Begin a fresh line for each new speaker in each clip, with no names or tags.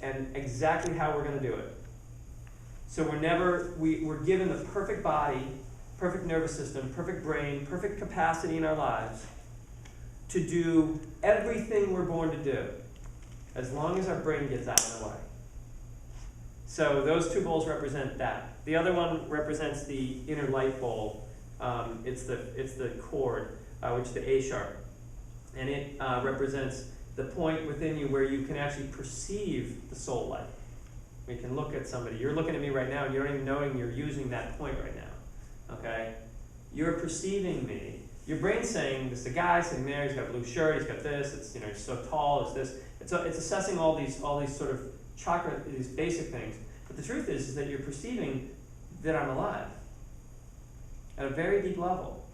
and exactly how we're going to do it. So we're given the perfect body, perfect nervous system, perfect brain, perfect capacity in our lives to do everything we're born to do, as long as our brain gets out of the way. So those two bowls represent that. The other one represents the inner light bowl. It's the chord, which is the A sharp. And it represents the point within you where you can actually perceive the soul light. We can look at somebody. You're looking at me right now, and you don't even know you're using that point right now. Okay? You're perceiving me. Your brain's saying, this is a guy sitting there, he's got a blue shirt, he's got this, it's, he's so tall, it's this. It's assessing all these sort of chakra, these basic things. But the truth is that you're perceiving that I'm alive at a very deep level.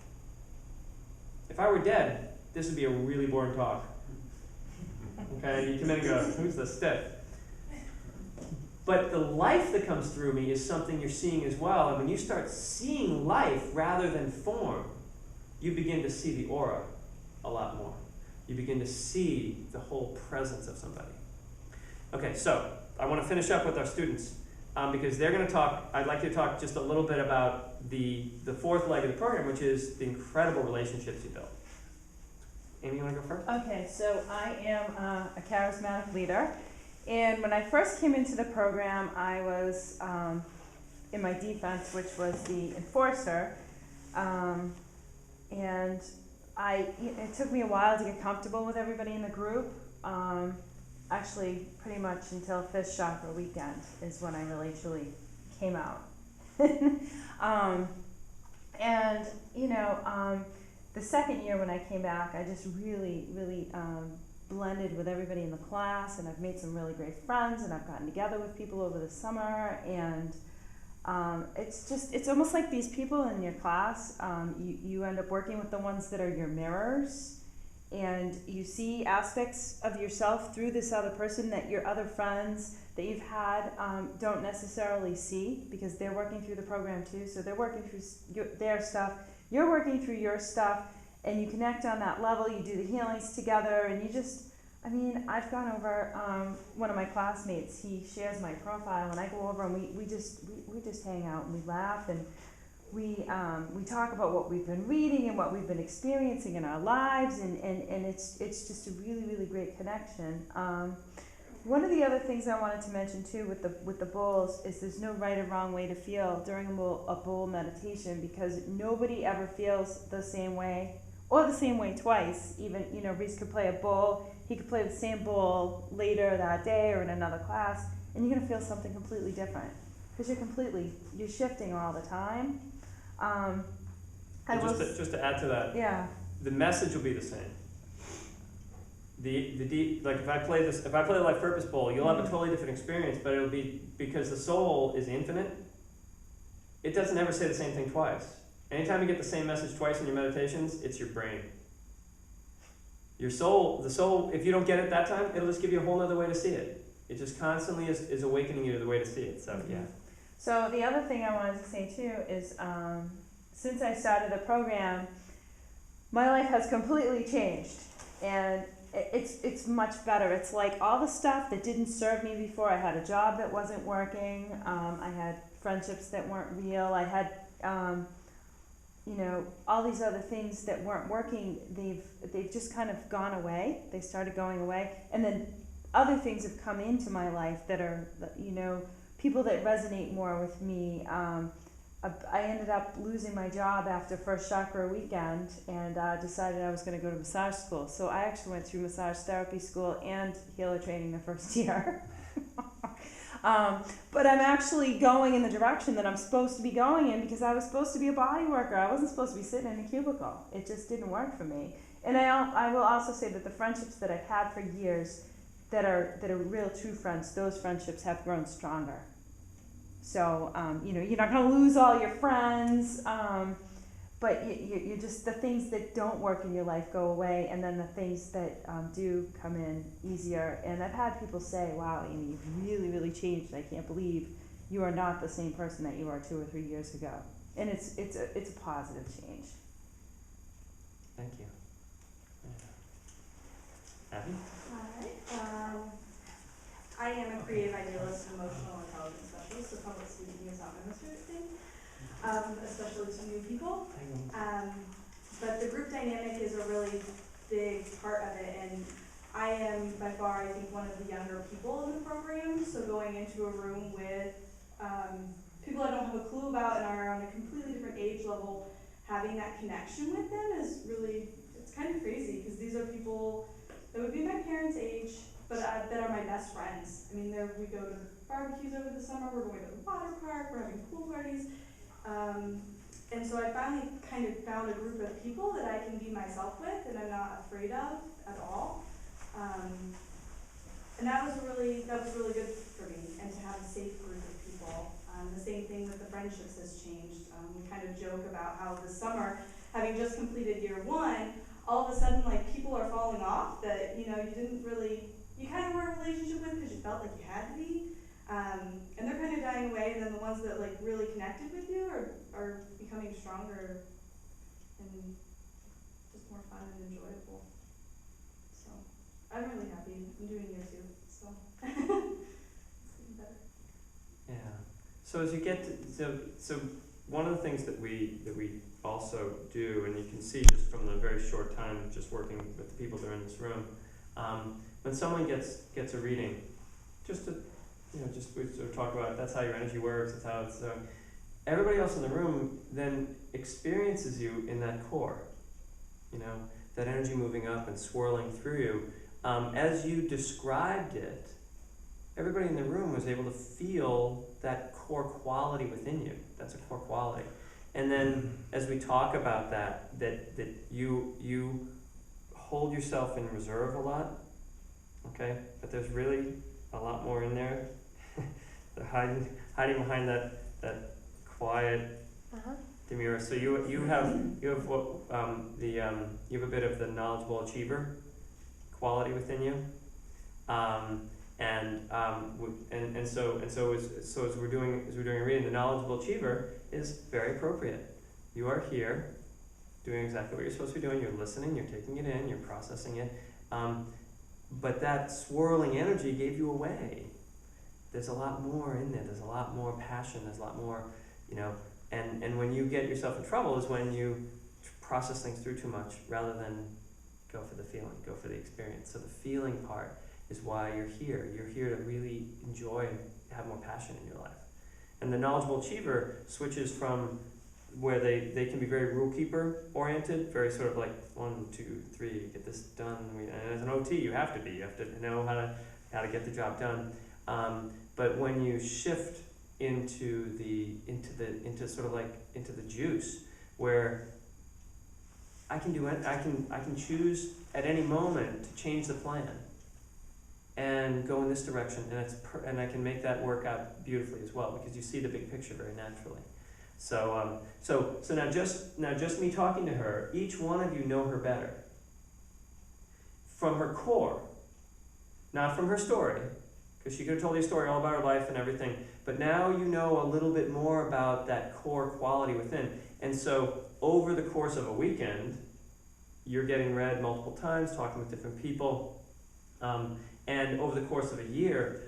If I were dead, this would be a really boring talk. Okay, you come in and go, who's the stiff? But the life that comes through me is something you're seeing as well. And when you start seeing life rather than form, you begin to see the aura a lot more. You begin to see the whole presence of somebody. Okay, so I want to finish up with our students because they're going to talk. I'd like to talk just a little bit about the fourth leg of the program, which is the incredible relationships you build. Amy, you want to go first?
Okay, so I am a charismatic leader. And when I first came into the program, I was in my defense, which was the enforcer. And it took me a while to get comfortable with everybody in the group. Actually, pretty much until Fish Chakra weekend is when I really truly came out. The second year when I came back, I just really blended with everybody in the class, and I've made some really great friends, and I've gotten together with people over the summer, and it's almost like these people in your class, you end up working with the ones that are your mirrors, and you see aspects of yourself through this other person that your other friends that you've had don't necessarily see, because they're working through the program too, so they're working through their stuff, you're working through your stuff, and you connect on that level, you do the healings together, and you just, I've gone over, one of my classmates, he shares my profile, and I go over and we just hang out and we laugh, and we talk about what we've been reading and what we've been experiencing in our lives, and it's just a really great connection. One of the other things I wanted to mention too with the bowls is there's no right or wrong way to feel during a bowl meditation, because nobody ever feels the same way or the same way twice. Even, Reese could play a bowl, he could play the same bowl later that day or in another class, and you're going to feel something completely different, because you're shifting all the time.
Just to add to that,
yeah,
the message will be the same. Like if I play the Life Purpose Bowl, you'll have a totally different experience, but it'll be because the soul is infinite. It doesn't ever say the same thing twice. Anytime you get the same message twice in your meditations, it's your brain. The soul, if you don't get it that time, it'll just give you a whole other way to see it. It just constantly is awakening you to the way to see it. So yeah.
So the other thing I wanted to say too is, since I started the program, my life has completely changed, and it's much better. It's like all the stuff that didn't serve me before. I had a job that wasn't working. I had friendships that weren't real. I had, all these other things that weren't working. They've just kind of gone away. They started going away, and then other things have come into my life that are, people that resonate more with me. I ended up losing my job after First Chakra weekend, and decided I was going to go to massage school. So I actually went through massage therapy school and healer training the first year. But I'm actually going in the direction that I'm supposed to be going in, because I was supposed to be a body worker. I wasn't supposed to be sitting in a cubicle. It just didn't work for me. And I will also say that the friendships that I've had for years that are real true friends, those friendships have grown stronger. So, you're not going to lose all your friends, but you just, the things that don't work in your life go away, and then the things that do come in easier. And I've had people say, wow, Amy, you've really changed. I can't believe you are not the same person that you were 2 or 3 years ago. And it's a positive change.
Thank you. Yeah. Abby?
Hi. I am a creative idealist and emotional intelligence specialist, so public speaking is not my most favorite thing, especially to new people. But the group dynamic is a really big part of it, and I am by far, I think, one of the younger people in the program, so going into a room with people I don't have a clue about and are on a completely different age level, having that connection with them is really, it's kind of crazy, because these are people that would be my parents' age, but that are my best friends. I mean, we go to barbecues over the summer, we're going to the water park, we're having pool parties. And so I finally kind of found a group of people that I can be myself with and I'm not afraid of at all. And that was really good for me, and to have a safe group of people. The same thing with the friendships has changed. We kind of joke about how this summer, having just completed year one, all of a sudden, like, people are falling off that, you kind of were in a relationship with because you felt like you had to be. And they're kind of dying away, and then the ones that, like, really connected with you are becoming stronger and just more fun and enjoyable. So, I'm really happy. I'm doing year two, so it's getting better.
Yeah. So as you get to, so one of the things that we also do, and you can see just from the very short time just working with the people that are in this room, when someone gets a reading, we sort of talk about that's how your energy works, that's how it's, everybody else in the room then experiences you in that core, that energy moving up and swirling through you. As you described it, everybody in the room was able to feel that core quality within you. That's a core quality. And then as we talk about that you hold yourself in reserve a lot, okay? But there's really a lot more in there. They're hiding behind that quiet demure. So you have what you have a bit of the knowledgeable achiever quality within you. So as we're doing a reading, the knowledgeable achiever is very appropriate. You are here, doing exactly what you're supposed to be doing. You're listening, you're taking it in, you're processing it. But that swirling energy gave you away. There's a lot more in there. There's a lot more passion. There's a lot more, And when you get yourself in trouble is when you process things through too much rather than go for the feeling, go for the experience. So the feeling part is why you're here. You're here to really enjoy and have more passion in your life. And the knowledgeable achiever switches from where they can be very rule keeper oriented, very sort of like 1, 2, 3, get this done. And as an OT, you have to know how to get the job done. But when you shift into the juice, where I can do it, I can choose at any moment to change the plan and go in this direction, and I can make that work out beautifully as well, because you see the big picture very naturally. So now just me talking to her, each one of you know her better from her core, not from her story, because she could have told you a story all about her life and everything, but now you know a little bit more about that core quality within. And so over the course of a weekend, you're getting read multiple times, talking with different people, and over the course of a year,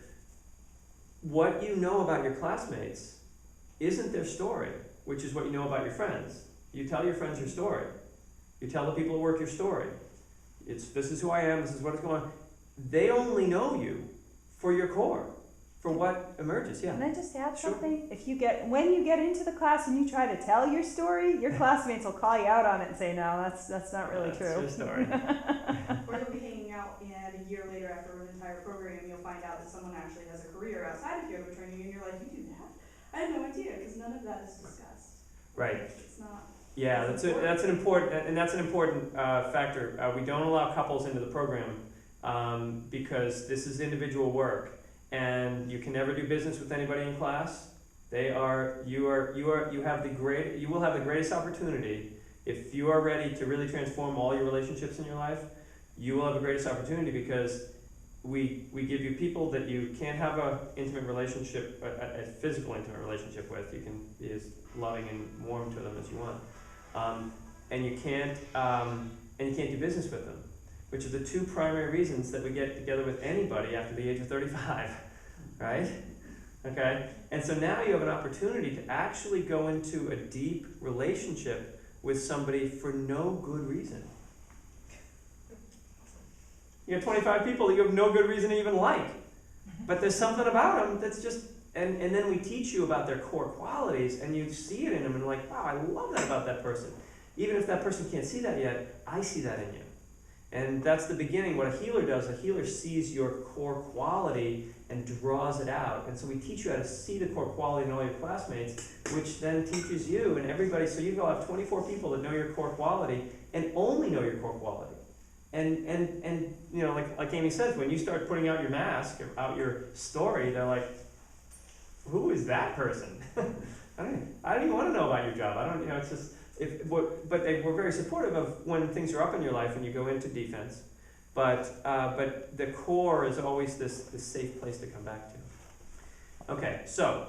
what you know about your classmates isn't their story, which is what you know about your friends. You tell your friends your story. You tell the people at work your story. This is who I am, this is what is going on. They only know you for your core, for what emerges. Yeah.
Can I just add
Sure.
something? When you get into the class and you try to tell your story, your classmates will call you out on it and say, no, that's not really
That's
true.
your story.
Or you'll be hanging out, and a year later after an entire program, you'll find out that someone actually has a career outside of yoga training, and you're like, you do that? I had no idea, because none of that is discussed.
Right.
It's not.
Yeah, that's an important factor. We don't allow couples into the program because this is individual work, and you can never do business with anybody in class. You will have the greatest opportunity if you are ready to really transform all your relationships in your life. You will have the greatest opportunity because we give you people that you can't have a intimate relationship, a physical intimate relationship with. You can be as loving and warm to them as you want, and you can't do business with them. which are the two primary reasons that we get together with anybody after the age of 35, right? Okay? And so now you have an opportunity to actually go into a deep relationship with somebody for no good reason. You have 25 people that you have no good reason to even like. But there's something about them that's just, and then we teach you about their core qualities, and you see it in them, and like, wow, I love that about that person. Even if that person can't see that yet, I see that in you. And that's the beginning. What a healer does, a healer sees your core quality and draws it out. And so we teach you how to see the core quality in all your classmates, which then teaches you and everybody. So you will have 24 people that know your core quality and only know your core quality. And you know, like Amy says, when you start putting out your mask, or out your story, they're like, who is that person? I don't even want to know about your job. I don't, you know, it's just, but they were very supportive of when things are up in your life and you go into defense. But the core is always this safe place to come back to. Okay, so